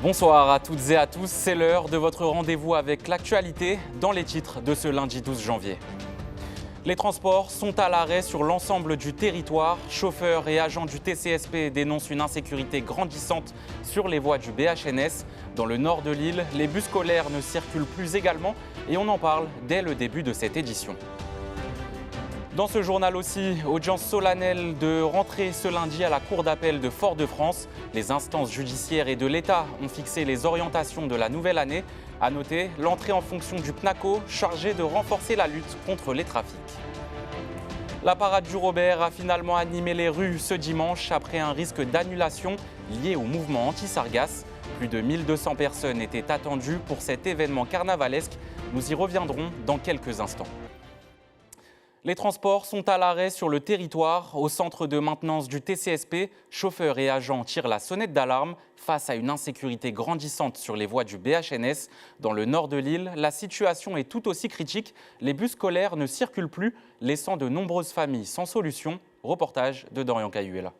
Bonsoir à toutes et à tous, c'est l'heure de votre rendez-vous avec l'actualité dans les titres de ce lundi 12 janvier. Les transports sont à l'arrêt sur l'ensemble du territoire. Chauffeurs et agents du TCSP dénoncent une insécurité grandissante sur les voies du BHNS. Dans le nord de l'île, les bus scolaires ne circulent plus également et on en parle dès le début de cette édition. Dans ce journal aussi, audience solennelle de rentrée ce lundi à la Cour d'appel de Fort-de-France. Les instances judiciaires et de l'État ont fixé les orientations de la nouvelle année. À noter, l'entrée en fonction du PNACO chargé de renforcer la lutte contre les trafics. La parade du Robert a finalement animé les rues ce dimanche après un risque d'annulation lié au mouvement anti-Sargasses. Plus de 1200 personnes étaient attendues pour cet événement carnavalesque. Nous y reviendrons dans quelques instants. Les transports sont à l'arrêt sur le territoire. Au centre de maintenance du TCSP, chauffeurs et agents tirent la sonnette d'alarme face à une insécurité grandissante sur les voies du BHNS. Dans le nord de l'île, la situation est tout aussi critique. Les bus scolaires ne circulent plus, laissant de nombreuses familles sans solution. Reportage de Dorian Cayuela.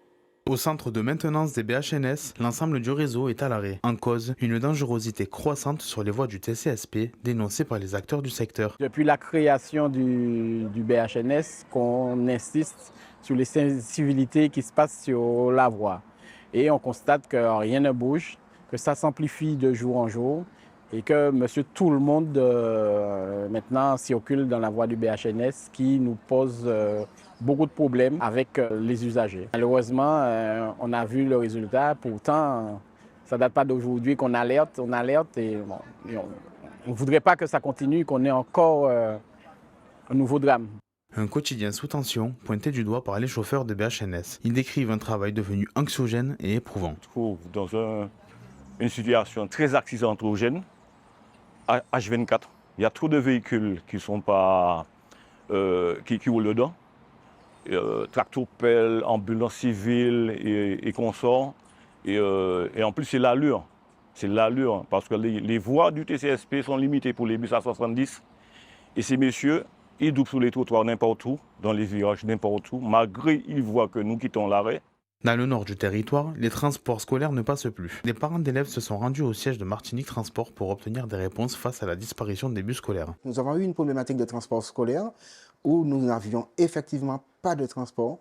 Au centre de maintenance des BHNS, l'ensemble du réseau est à l'arrêt. En cause, une dangerosité croissante sur les voies du TCSP, dénoncée par les acteurs du secteur. Depuis la création du BHNS, qu'on insiste sur les incivilités qui se passent sur la voie. Et on constate que rien ne bouge, que ça s'amplifie de jour en jour et que monsieur tout le monde maintenant circule dans la voie du BHNS qui nous pose beaucoup de problèmes avec les usagers. Malheureusement, on a vu le résultat. Pourtant, ça ne date pas d'aujourd'hui qu'on alerte, et bon, on ne voudrait pas que ça continue, qu'on ait encore un nouveau drame. Un quotidien sous tension, pointé du doigt par les chauffeurs de BHNS. Ils décrivent un travail devenu anxiogène et éprouvant. On se trouve dans une situation très accidentogène. H24, il y a trop de véhicules qui sont pas qui roulent dedans. Tractopelles, ambulances civiles et consorts. Et en plus, c'est l'allure. C'est l'allure, parce que les voies du TCSP sont limitées pour les bus à 70. Et ces messieurs, ils doublent sur les trottoirs n'importe où, dans les virages n'importe où, malgré qu'ils voient que nous quittons l'arrêt. Dans le nord du territoire, les transports scolaires ne passent plus. Les parents d'élèves se sont rendus au siège de Martinique Transport pour obtenir des réponses face à la disparition des bus scolaires. Nous avons eu une problématique de transport scolaire où nous n'avions effectivement pas de transport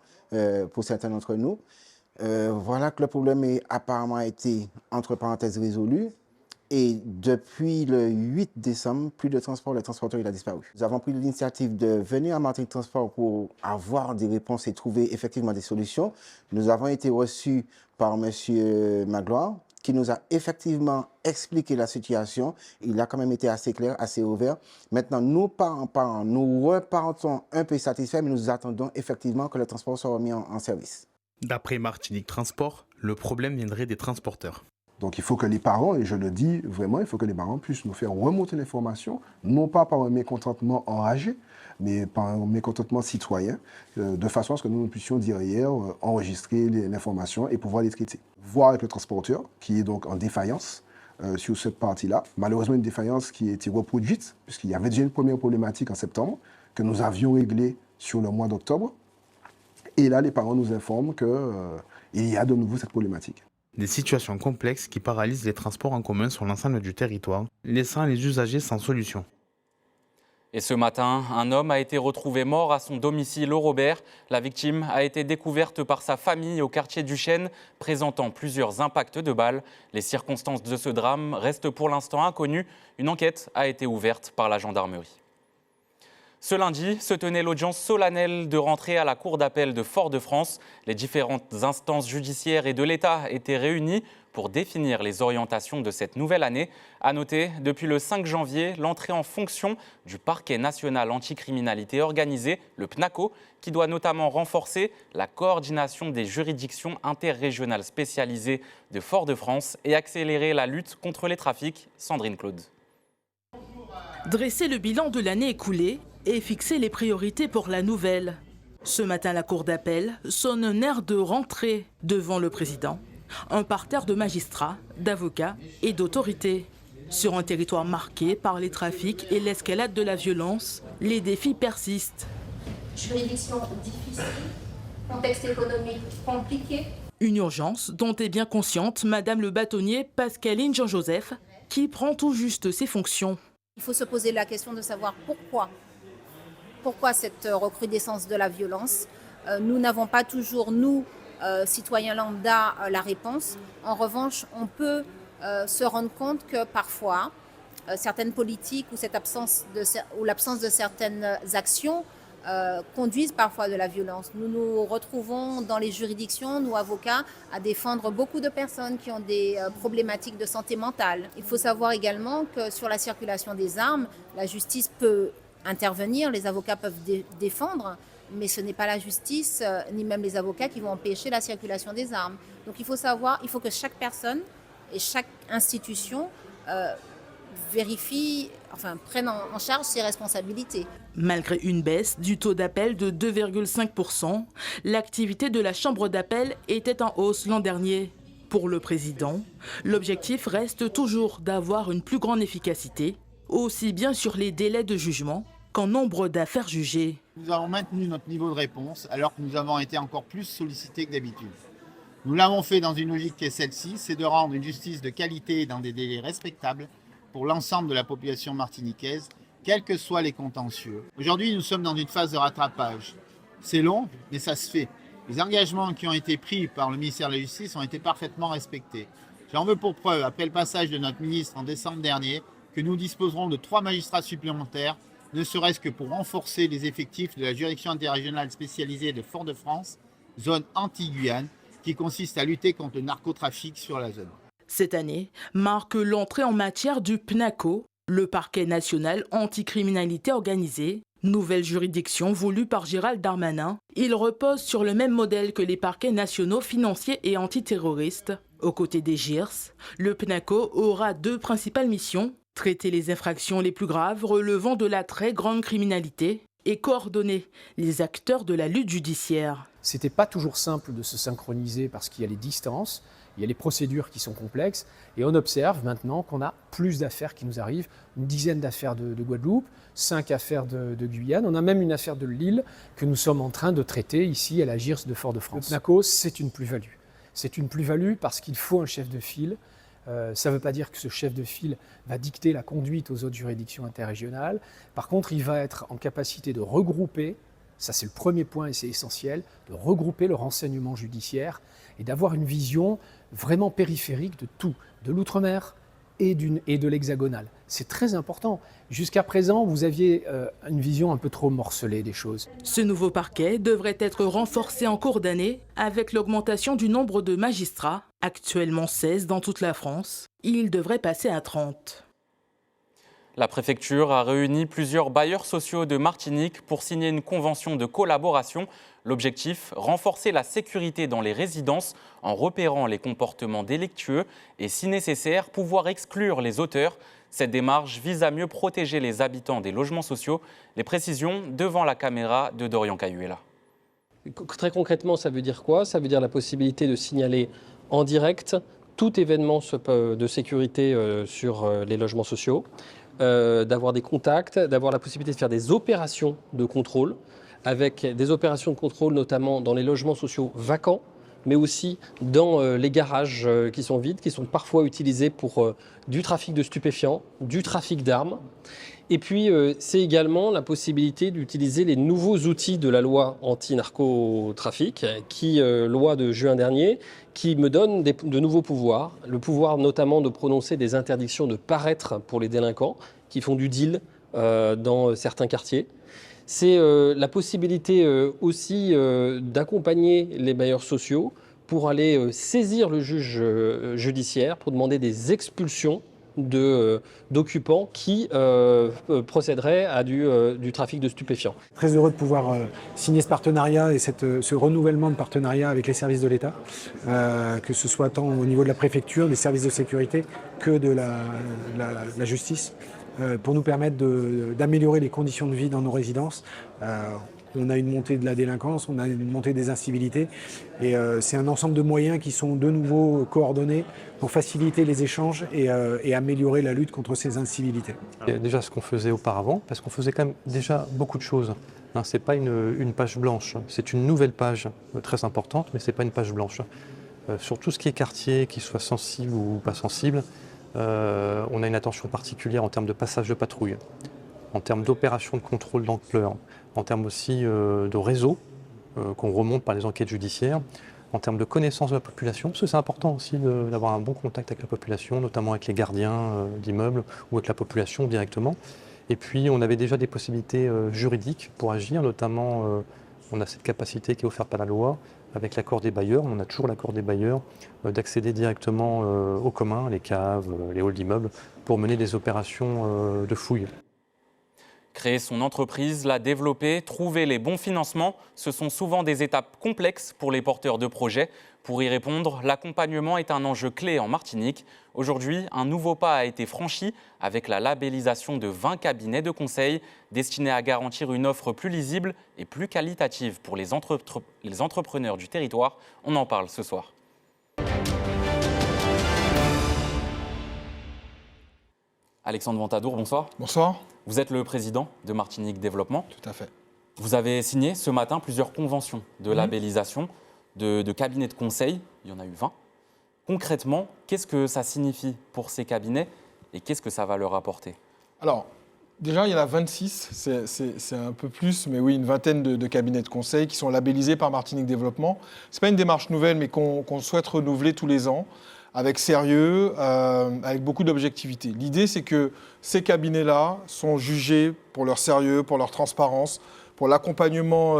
pour certains d'entre nous. Voilà que le problème a apparemment été, entre parenthèses, résolu. Et depuis le 8 décembre, plus de transport, le transporteur il a disparu. Nous avons pris l'initiative de venir à Martinique Transport pour avoir des réponses et trouver effectivement des solutions. Nous avons été reçus par M. Magloire, qui nous a effectivement expliqué la situation. Il a quand même été assez clair, assez ouvert. Maintenant, nous, parents, nous repartons un peu satisfaits, mais nous attendons effectivement que le transport soit remis en service. D'après Martinique Transport, le problème viendrait des transporteurs. Donc il faut que les parents, et je le dis vraiment, il faut que les parents puissent nous faire remonter l'information, non pas par un mécontentement enragé, mais par un mécontentement citoyen, de façon à ce que nous puissions derrière enregistrer l'information et pouvoir les traiter. Voir avec le transporteur, qui est donc en défaillance sur cette partie-là, malheureusement une défaillance qui a été reproduite, puisqu'il y avait déjà une première problématique en septembre, que nous avions réglée sur le mois d'octobre, et là les parents nous informent qu'il y a de nouveau cette problématique. Des situations complexes qui paralysent les transports en commun sur l'ensemble du territoire, laissant les usagers sans solution. Et ce matin, un homme a été retrouvé mort à son domicile au Robert. La victime a été découverte par sa famille au quartier du Chêne, présentant plusieurs impacts de balles. Les circonstances de ce drame restent pour l'instant inconnues. Une enquête a été ouverte par la gendarmerie. Ce lundi se tenait l'audience solennelle de rentrée à la Cour d'appel de Fort-de-France. Les différentes instances judiciaires et de l'État étaient réunies pour définir les orientations de cette nouvelle année. À noter, depuis le 5 janvier, l'entrée en fonction du Parquet national anticriminalité organisée, le PNACO, qui doit notamment renforcer la coordination des juridictions interrégionales spécialisées de Fort-de-France et accélérer la lutte contre les trafics. Sandrine Claude. Dresser le bilan de l'année écoulée et fixer les priorités pour la nouvelle. Ce matin, la Cour d'appel sonne un air de rentrée devant le président. Un parterre de magistrats, d'avocats et d'autorités. Sur un territoire marqué par les trafics et l'escalade de la violence, les défis persistent. Juridiction difficile, contexte économique compliqué. Une urgence dont est bien consciente Madame le bâtonnier Pascaline Jean-Joseph, qui prend tout juste ses fonctions. Il faut se poser la question de savoir pourquoi cette recrudescence de la violence. Nous n'avons pas toujours, nous, citoyens lambda, la réponse. En revanche, on peut se rendre compte que parfois, certaines politiques ou l'absence de certaines actions conduisent parfois de la violence. Nous nous retrouvons dans les juridictions, nous avocats, à défendre beaucoup de personnes qui ont des problématiques de santé mentale. Il faut savoir également que sur la circulation des armes, la justice peut intervenir, les avocats peuvent défendre, mais ce n'est pas la justice, ni même les avocats qui vont empêcher la circulation des armes. Donc il faut que chaque personne et chaque institution prennent en charge ses responsabilités. Malgré une baisse du taux d'appel de 2,5%, l'activité de la Chambre d'appel était en hausse l'an dernier. Pour le président, l'objectif reste toujours d'avoir une plus grande efficacité, aussi bien sur les délais de jugement qu'en nombre d'affaires jugées. Nous avons maintenu notre niveau de réponse alors que nous avons été encore plus sollicités que d'habitude. Nous l'avons fait dans une logique qui est celle-ci, c'est de rendre une justice de qualité dans des délais respectables pour l'ensemble de la population martiniquaise, quels que soient les contentieux. Aujourd'hui, nous sommes dans une phase de rattrapage. C'est long, mais ça se fait. Les engagements qui ont été pris par le ministère de la Justice ont été parfaitement respectés. J'en veux pour preuve, après le passage de notre ministre en décembre dernier, que nous disposerons de 3 magistrats supplémentaires, ne serait-ce que pour renforcer les effectifs de la juridiction interrégionale spécialisée de Fort-de-France, zone anti-Guyane, qui consiste à lutter contre le narcotrafic sur la zone. Cette année marque l'entrée en matière du PNACO, le parquet national anticriminalité organisée, nouvelle juridiction voulue par Gérald Darmanin. Il repose sur le même modèle que les parquets nationaux financiers et antiterroristes. Aux côtés des GIRS, le PNACO aura 2 principales missions: traiter les infractions les plus graves relevant de la très grande criminalité et coordonner les acteurs de la lutte judiciaire. C'était pas toujours simple de se synchroniser parce qu'il y a les distances, il y a les procédures qui sont complexes, et on observe maintenant qu'on a plus d'affaires qui nous arrivent, une dizaine d'affaires de Guadeloupe, 5 affaires de Guyane, on a même une affaire de Lille que nous sommes en train de traiter ici à la GIRS de Fort-de-France. Le PNACO, c'est une plus-value. C'est une plus-value parce qu'il faut un chef de file. Ça ne veut pas dire que ce chef de file va dicter la conduite aux autres juridictions interrégionales. Par contre, il va être en capacité de regrouper, ça c'est le premier point et c'est essentiel, de regrouper le renseignement judiciaire et d'avoir une vision vraiment périphérique de tout, de l'outre-mer et de l'hexagonal. C'est très important. Jusqu'à présent, vous aviez une vision un peu trop morcelée des choses. Ce nouveau parquet devrait être renforcé en cours d'année avec l'augmentation du nombre de magistrats, actuellement 16 dans toute la France. Il devrait passer à 30. La préfecture a réuni plusieurs bailleurs sociaux de Martinique pour signer une convention de collaboration. L'objectif, renforcer la sécurité dans les résidences en repérant les comportements délictueux et, si nécessaire, pouvoir exclure les auteurs. Cette démarche vise à mieux protéger les habitants des logements sociaux. Les précisions devant la caméra de Dorian Cayuela. Très concrètement, ça veut dire quoi? Ça veut dire la possibilité de signaler en direct tout événement de sécurité sur les logements sociaux, d'avoir des contacts, d'avoir la possibilité de faire des opérations de contrôle, avec des opérations de contrôle notamment dans les logements sociaux vacants, mais aussi dans les garages qui sont vides, qui sont parfois utilisés pour du trafic de stupéfiants, du trafic d'armes. Et puis, c'est également la possibilité d'utiliser les nouveaux outils de la loi anti-narcotrafic, loi de juin dernier, qui me donne de nouveaux pouvoirs. Le pouvoir notamment de prononcer des interdictions de paraître pour les délinquants qui font du deal dans certains quartiers. C'est la possibilité aussi d'accompagner les bailleurs sociaux pour aller saisir le juge judiciaire pour demander des expulsions d'occupants qui procéderaient à du trafic de stupéfiants. Très heureux de pouvoir signer ce partenariat et ce renouvellement de partenariat avec les services de l'État, que ce soit tant au niveau de la préfecture, des services de sécurité, que de la justice, pour nous permettre d'améliorer les conditions de vie dans nos résidences. On a une montée de la délinquance, on a une montée des incivilités et c'est un ensemble de moyens qui sont de nouveau coordonnés pour faciliter les échanges et améliorer la lutte contre ces incivilités. Déjà ce qu'on faisait auparavant, parce qu'on faisait quand même déjà beaucoup de choses. Ce n'est pas une page blanche, c'est une nouvelle page très importante, mais ce n'est pas une page blanche. Sur tout ce qui est quartier, qu'il soit sensible ou pas sensible, on a une attention particulière en termes de passage de patrouille, en termes d'opérations de contrôle d'ampleur, en termes aussi de réseau qu'on remonte par les enquêtes judiciaires, en termes de connaissance de la population, parce que c'est important aussi d'avoir un bon contact avec la population, notamment avec les gardiens d'immeubles ou avec la population directement. Et puis on avait déjà des possibilités juridiques pour agir, notamment on a cette capacité qui est offerte par la loi, avec l'accord des bailleurs, on a toujours l'accord des bailleurs, d'accéder directement aux communs, les caves, les halls d'immeubles, pour mener des opérations de fouille. Créer son entreprise, la développer, trouver les bons financements, ce sont souvent des étapes complexes pour les porteurs de projets. Pour y répondre, l'accompagnement est un enjeu clé en Martinique. Aujourd'hui, un nouveau pas a été franchi avec la labellisation de 20 cabinets de conseil destinés à garantir une offre plus lisible et plus qualitative pour les entrepreneurs du territoire. On en parle ce soir. Alexandre Ventadour, bonsoir. Bonsoir. Vous êtes le président de Martinique Développement. Tout à fait. Vous avez signé ce matin plusieurs conventions de labellisation de cabinets de conseil. Il y en a eu 20. Concrètement, qu'est-ce que ça signifie pour ces cabinets et qu'est-ce que ça va leur apporter? Alors, déjà, il y en a 26. C'est un peu plus, mais oui, une vingtaine de cabinets de conseil qui sont labellisés par Martinique Développement. Ce n'est pas une démarche nouvelle, mais qu'on souhaite renouveler tous les ans, avec sérieux, avec beaucoup d'objectivité. L'idée, c'est que ces cabinets-là sont jugés pour leur sérieux, pour leur transparence, pour l'accompagnement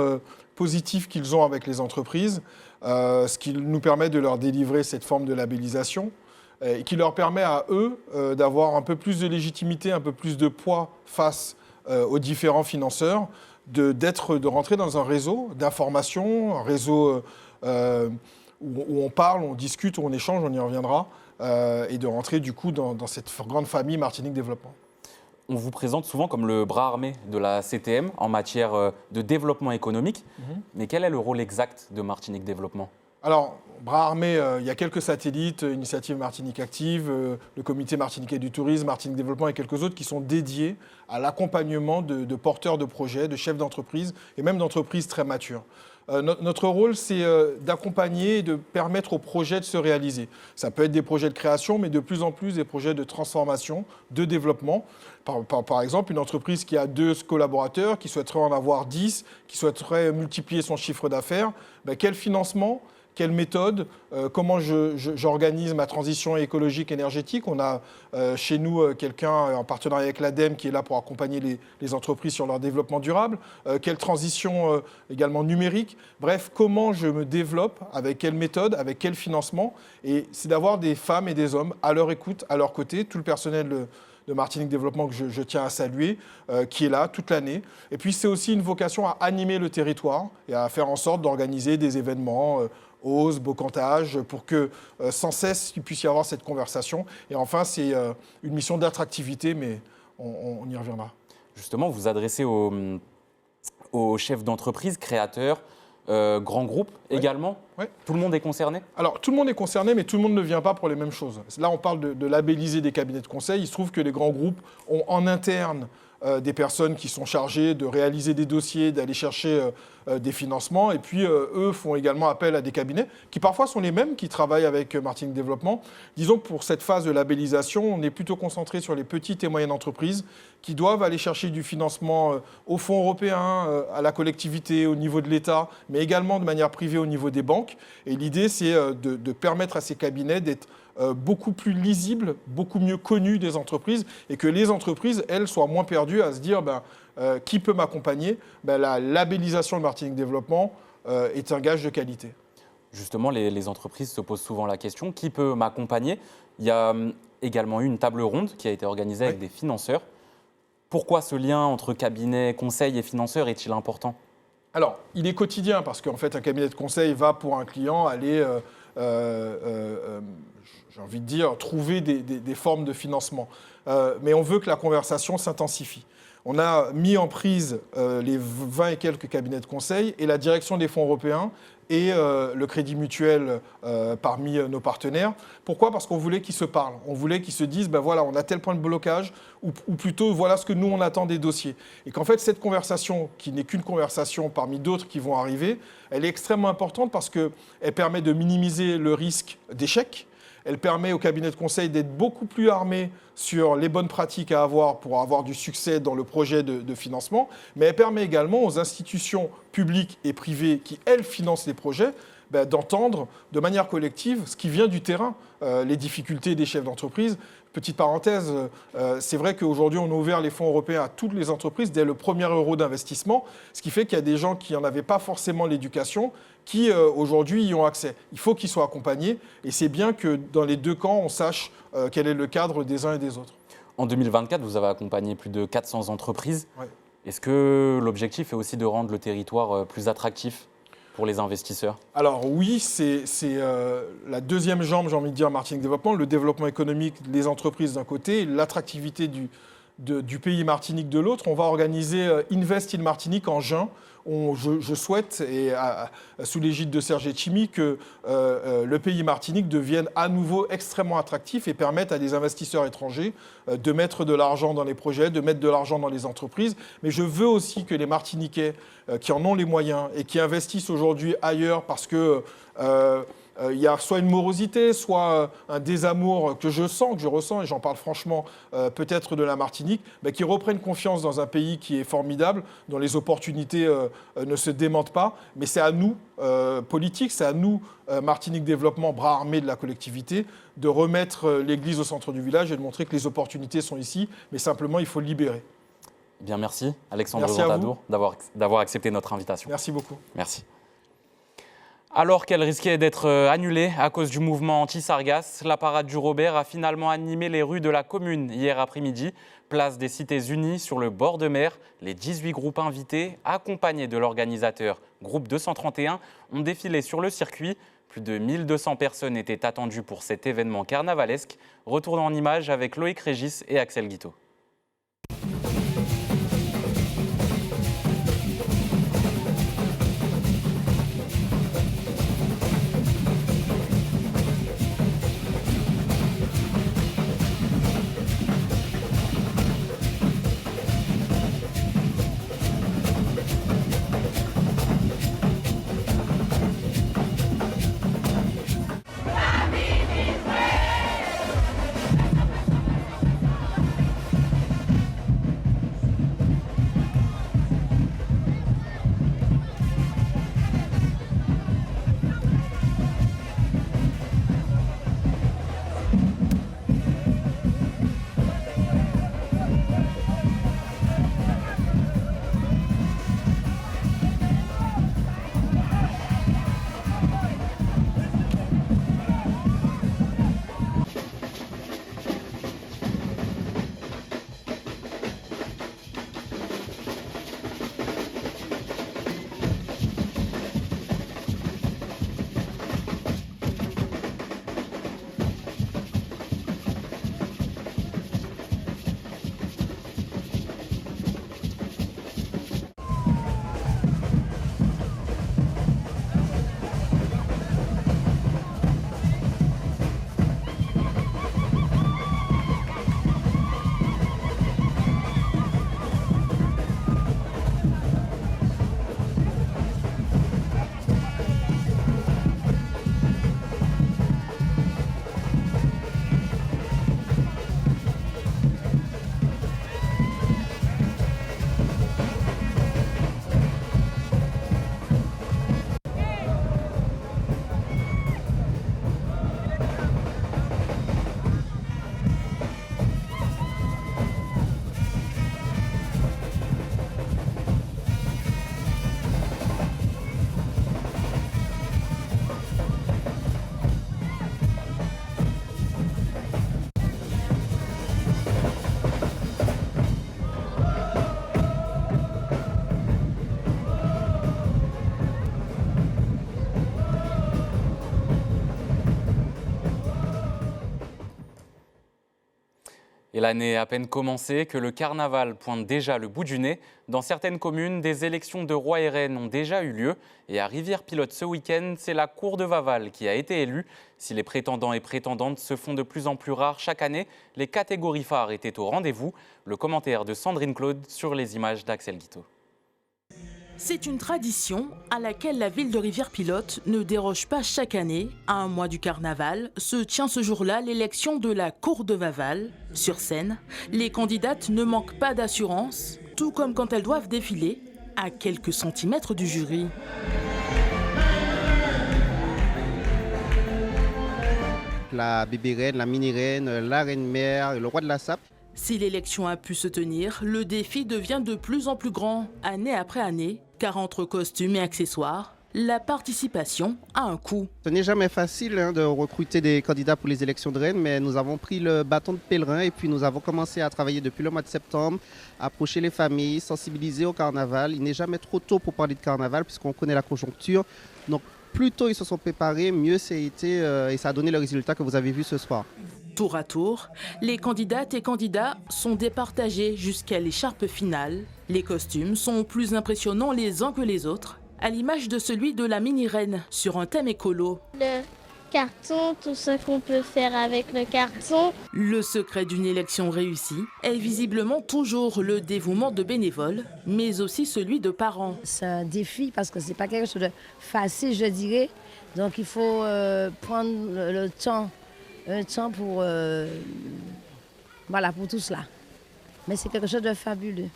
positif qu'ils ont avec les entreprises, ce qui nous permet de leur délivrer cette forme de labellisation et qui leur permet à eux d'avoir un peu plus de légitimité, un peu plus de poids face aux différents financeurs, de rentrer dans un réseau d'information, un réseau où on parle, on discute, où on échange, on y reviendra, et de rentrer du coup dans cette grande famille Martinique Développement. On vous présente souvent comme le bras armé de la CTM en matière de développement économique. Mais quel est le rôle exact de Martinique Développement? Alors, bras armé, il y a quelques satellites, Initiative Martinique Active, le Comité Martiniquais du Tourisme, Martinique Développement et quelques autres qui sont dédiés à l'accompagnement de porteurs de projets, de chefs d'entreprise et même d'entreprises très matures. Notre rôle, c'est d'accompagner et de permettre aux projets de se réaliser. Ça peut être des projets de création, mais de plus en plus des projets de transformation, de développement. Par exemple, une entreprise qui a 2 collaborateurs, qui souhaiterait en avoir 10, qui souhaiterait multiplier son chiffre d'affaires, quel financement ? Quelle méthode, comment j'organise ma transition écologique énergétique. On a chez nous quelqu'un en partenariat avec l'ADEME qui est là pour accompagner les entreprises sur leur développement durable. Quelle transition également numérique. Bref, comment je me développe, avec quelle méthode, avec quel financement. Et c'est d'avoir des femmes et des hommes à leur écoute, à leur côté, tout le personnel de Martinique Développement que je tiens à saluer, qui est là toute l'année. Et puis c'est aussi une vocation à animer le territoire et à faire en sorte d'organiser des événements Ose, Bocantage, pour que sans cesse il puisse y avoir cette conversation. Et enfin, c'est une mission d'attractivité, mais on y reviendra. Justement, vous vous adressez aux chefs d'entreprise, créateurs, grands groupes également. Oui. Tout le monde est concerné? Alors, tout le monde est concerné, mais tout le monde ne vient pas pour les mêmes choses. Là, on parle de labelliser des cabinets de conseil. Il se trouve que les grands groupes ont en interne des personnes qui sont chargées de réaliser des dossiers, d'aller chercher des financements. Et puis, eux font également appel à des cabinets qui parfois sont les mêmes qui travaillent avec Martinique Développement. Disons que pour cette phase de labellisation, on est plutôt concentré sur les petites et moyennes entreprises qui doivent aller chercher du financement au fonds européen, à la collectivité, au niveau de l'État, mais également de manière privée au niveau des banques. Et l'idée, c'est de permettre à ces cabinets d'être beaucoup plus lisibles, beaucoup mieux connus des entreprises et que les entreprises, elles, soient moins perdues à se dire qui peut m'accompagner. La labellisation de Martinique Développement est un gage de qualité. Justement, les entreprises se posent souvent la question, qui peut m'accompagner? Il y a également eu une table ronde qui a été organisée avec des financeurs. Pourquoi ce lien entre cabinet, conseil et financeurs est-il important? Alors, il est quotidien parce qu'en fait, un cabinet de conseil va pour un client aller, j'ai envie de dire, trouver des formes de financement. Mais on veut que la conversation s'intensifie. On a mis en prise les 20 et quelques cabinets de conseil et la direction des fonds européens et le Crédit Mutuel parmi nos partenaires. Pourquoi ? Parce qu'on voulait qu'ils se parlent. On voulait qu'ils se disent, ben voilà, on a tel point de blocage, ou plutôt, voilà ce que nous, on attend des dossiers. Et qu'en fait, cette conversation, qui n'est qu'une conversation parmi d'autres qui vont arriver, elle est extrêmement importante parce qu'elle permet de minimiser le risque d'échec. Elle permet au cabinet de conseil d'être beaucoup plus armé sur les bonnes pratiques à avoir pour avoir du succès dans le projet de financement, mais elle permet également aux institutions publiques et privées qui, elles, financent les projets, d'entendre de manière collective ce qui vient du terrain, les difficultés des chefs d'entreprise. Petite parenthèse, c'est vrai qu'aujourd'hui, on a ouvert les fonds européens à toutes les entreprises dès le premier euro d'investissement, ce qui fait qu'il y a des gens qui n'en avaient pas forcément l'éducation, qui aujourd'hui y ont accès. Il faut qu'ils soient accompagnés et c'est bien que dans les deux camps, on sache quel est le cadre des uns et des autres. En 2024, vous avez accompagné plus de 400 entreprises. Ouais. Est-ce que l'objectif est aussi de rendre le territoire plus attractif pour les investisseurs ? Alors oui, c'est la deuxième jambe, j'ai envie de dire, Martinique Développement, le développement économique des entreprises d'un côté, l'attractivité du pays Martinique de l'autre. On va organiser Invest in Martinique en juin. Je souhaite, et sous l'égide de Serge Etchimi, que le pays Martinique devienne à nouveau extrêmement attractif et permette à des investisseurs étrangers de mettre de l'argent dans les projets, de mettre de l'argent dans les entreprises. Mais je veux aussi que les Martiniquais qui en ont les moyens et qui investissent aujourd'hui ailleurs parce que il y a soit une morosité, soit un désamour que je ressens, et j'en parle franchement, peut-être de la Martinique, qui reprennent confiance dans un pays qui est formidable, dont les opportunités ne se démentent pas. Mais c'est à nous, politiques, c'est à nous, Martinique Développement, bras armés de la collectivité, de remettre l'église au centre du village et de montrer que les opportunités sont ici, mais simplement il faut libérer. Bien, merci Alexandre Merci Ventadour d'avoir accepté notre invitation. Merci beaucoup. Merci. Alors qu'elle risquait d'être annulée à cause du mouvement anti-sargasses, la parade du Robert a finalement animé les rues de la commune hier après-midi. Place des Cités-Unies, sur le bord de mer. Les 18 groupes invités, accompagnés de l'organisateur Groupe 231, ont défilé sur le circuit. Plus de 1200 personnes étaient attendues pour cet événement carnavalesque. Retour en images avec Loïc Régis et Axel Guiteau. Et l'année à peine commencée que le carnaval pointe déjà le bout du nez. Dans certaines communes, des élections de rois et reines ont déjà eu lieu. Et à Rivière-Pilote ce week-end, c'est la cour de Vaval qui a été élue. Si les prétendants et prétendantes se font de plus en plus rares chaque année, les catégories phares étaient au rendez-vous. Le commentaire de Sandrine Claude sur les images d'Axel Guiteau. C'est une tradition à laquelle la ville de Rivière-Pilote ne déroge pas chaque année. À un mois du carnaval, se tient ce jour-là l'élection de la cour de Vaval. Sur scène, les candidates ne manquent pas d'assurance, tout comme quand elles doivent défiler à quelques centimètres du jury. La bébé reine, la mini reine, la reine mère, le roi de la sape. Si l'élection a pu se tenir, le défi devient de plus en plus grand, année après année, car entre costumes et accessoires, la participation a un coût. Ce n'est jamais facile de recruter des candidats pour les élections de reine, mais nous avons pris le bâton de pèlerin et puis nous avons commencé à travailler depuis le mois de septembre, approcher les familles, sensibiliser au carnaval. Il n'est jamais trop tôt pour parler de carnaval puisqu'on connaît la conjoncture. Donc plus tôt ils se sont préparés, mieux c'est été et ça a donné le résultat que vous avez vu ce soir. Tour à tour, les candidates et candidats sont départagés jusqu'à l'écharpe finale. Les costumes sont plus impressionnants les uns que les autres, à l'image de celui de la mini-reine sur un thème écolo. Le carton, tout ce qu'on peut faire avec le carton. Le secret d'une élection réussie est visiblement toujours le dévouement de bénévoles, mais aussi celui de parents. C'est un défi parce que c'est pas quelque chose de facile, je dirais. Donc il faut prendre le temps. Un temps pour tout cela. Mais c'est quelque chose de fabuleux.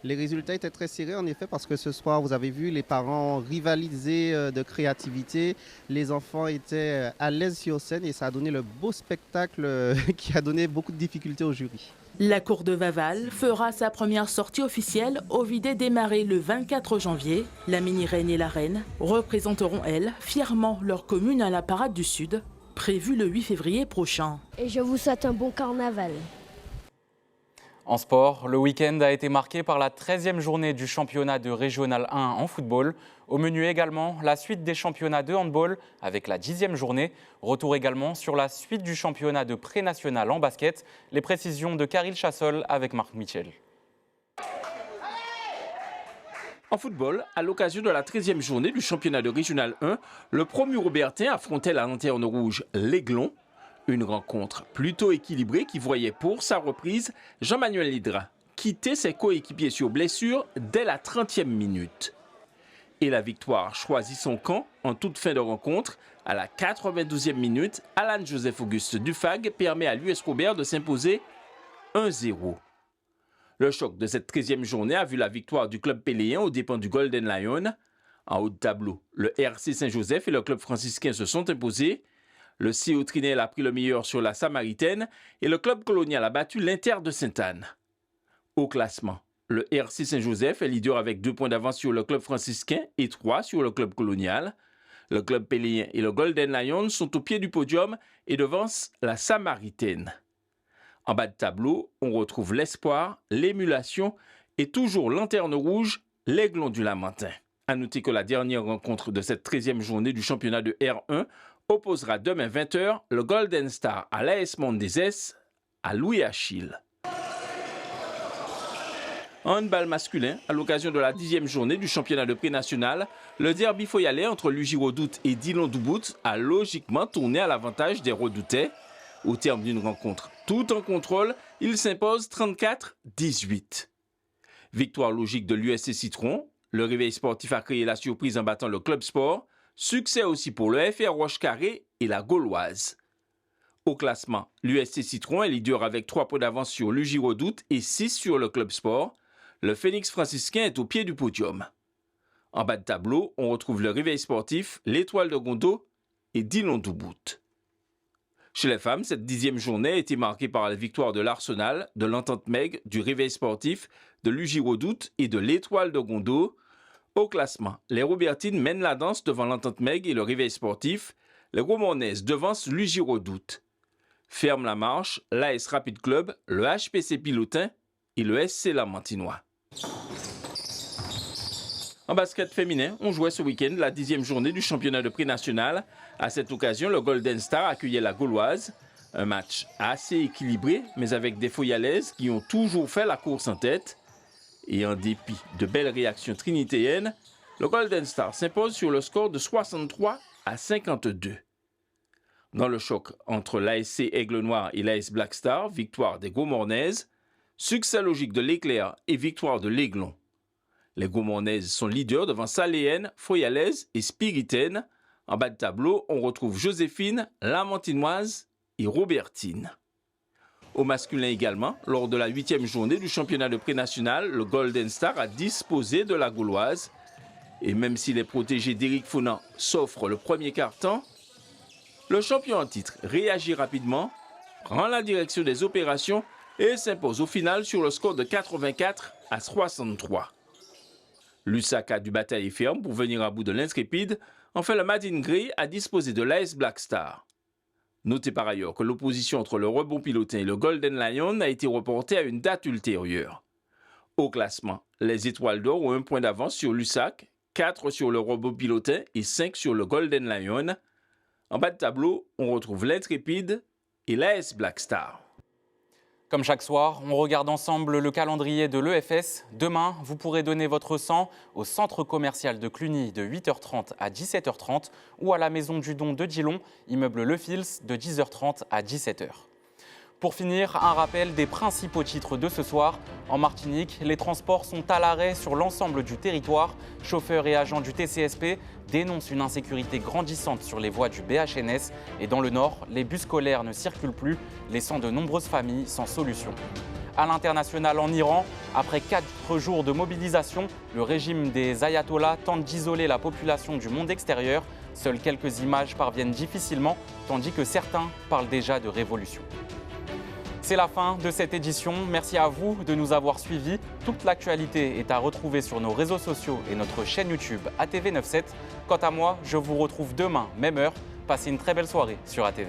Les résultats étaient très serrés en effet parce que ce soir, vous avez vu, les parents rivalisaient de créativité. Les enfants étaient à l'aise sur scène et ça a donné le beau spectacle qui a donné beaucoup de difficultés au jury. La cour de Vaval fera sa première sortie officielle au Videt démarré le 24 janvier. La mini-reine et la reine représenteront, elles, fièrement leur commune à la Parade du Sud, prévu le 8 février prochain. Et je vous souhaite un bon carnaval. En sport, le week-end a été marqué par la 13e journée du championnat de Régional 1 en football. Au menu également, la suite des championnats de handball avec la 10e journée. Retour également sur la suite du championnat de pré-national en basket. Les précisions de Caril Chassol avec Marc Michel. En football, à l'occasion de la 13e journée du championnat de Régional 1, le promu Robertin affrontait la lanterne rouge l'Aiglon. Une rencontre plutôt équilibrée qui voyait pour sa reprise Jean-Manuel Lidra quitter ses coéquipiers sur blessure dès la 30e minute. Et la victoire choisit son camp en toute fin de rencontre. À la 92e minute, Alan Joseph Auguste Dufag permet à l'US Robert de s'imposer 1-0. Le choc de cette 13e journée a vu la victoire du club péléen aux dépens du Golden Lion. En haut de tableau, le RC Saint-Joseph et le club franciscain se sont imposés. Le CO Trinel a pris le meilleur sur la Samaritaine et le club colonial a battu l'Inter de Sainte-Anne. Au classement, le RC Saint-Joseph est leader avec 2 points d'avance sur le club franciscain et 3 sur le club colonial. Le club péléen et le Golden Lion sont au pied du podium et devancent la Samaritaine. En bas de tableau, on retrouve l'espoir, l'émulation et toujours lanterne rouge, l'Aiglon du Lamentin. A noter que la dernière rencontre de cette 13e journée du championnat de R1 opposera demain 20h le Golden Star à l'AS Mondezès à Louis-Achille. En handball masculin, à l'occasion de la 10e journée du championnat de pré-national, le derby foyalais entre Lugy Redoute et Dillon Doubout a logiquement tourné à l'avantage des Redoutais. Au terme d'une rencontre tout en contrôle, il s'impose 34-18. Victoire logique de l'USC Citron. Le réveil sportif a créé la surprise en battant le Club Sport. Succès aussi pour le FR Roche-Carré et la Gauloise. Au classement, l'USC Citron est leader avec 3 points d'avance sur Lugy Redoute et 6 sur le Club Sport. Le Phénix franciscain est au pied du podium. En bas de tableau, on retrouve le réveil sportif, l'Étoile de Gondo et Dillon Doubout. Chez les femmes, cette 10e journée a été marquée par la victoire de l'Arsenal, de l'Entente Meg, du Réveil sportif, de Lugy Redoute et de l'Étoile de Gondo. Au classement, les Robertines mènent la danse devant l'Entente Meg et le Réveil sportif. Les Romanaises devancent Lugy Redoute. Ferme la marche, l'AS Rapid Club, le HPC Pilotin et le SC Lamantinois. En basket féminin, on jouait ce week-end la 10e journée du championnat de pré-national. À cette occasion, le Golden Star accueillait la Gauloise. Un match assez équilibré, mais avec des Foyalaises qui ont toujours fait la course en tête. Et en dépit de belles réactions trinitéennes, le Golden Star s'impose sur le score de 63-52. Dans le choc entre l'ASC Aigle Noir et l'AS Black Star, victoire des Gaumornaises, succès logique de l'Éclair et victoire de l'Aiglon. Les Gaumornaises sont leaders devant Saléenne, Foyalaise et Spiritaine. En bas de tableau, on retrouve Joséphine, Lamantinoise et Robertine. Au masculin également, lors de la 8e journée du championnat de pré-national, le Golden Star a disposé de la Gauloise. Et même si les protégés d'Éric Fonant s'offrent le premier quart-temps, le champion en titre réagit rapidement, prend la direction des opérations et s'impose au final sur le score de 84-63. L'USAC a dû batailler ferme pour venir à bout de l'Intrépide. Enfin, le Madin Grey a disposé de l'AS Black Star. Notez par ailleurs que l'opposition entre le Rebond Pilotin et le Golden Lion a été reportée à une date ultérieure. Au classement, les Étoiles d'Or ont 1 point d'avance sur l'USAC, 4 sur le Rebond Pilotin et 5 sur le Golden Lion. En bas de tableau, on retrouve l'Intrépide et l'AS Black Star. Comme chaque soir, on regarde ensemble le calendrier de l'EFS. Demain, vous pourrez donner votre sang au centre commercial de Cluny de 8h30 à 17h30 ou à la Maison du Don de Dillon, immeuble Le Fils, de 10h30 à 17h. Pour finir, un rappel des principaux titres de ce soir. En Martinique, les transports sont à l'arrêt sur l'ensemble du territoire. Chauffeurs et agents du TCSP dénoncent une insécurité grandissante sur les voies du BHNS. Et dans le Nord, les bus scolaires ne circulent plus, laissant de nombreuses familles sans solution. À l'international, en Iran, après 4 jours de mobilisation, le régime des ayatollahs tente d'isoler la population du monde extérieur. Seules quelques images parviennent difficilement, tandis que certains parlent déjà de révolution. C'est la fin de cette édition. Merci à vous de nous avoir suivis. Toute l'actualité est à retrouver sur nos réseaux sociaux et notre chaîne YouTube ATV97. Quant à moi, je vous retrouve demain, même heure. Passez une très belle soirée sur ATV.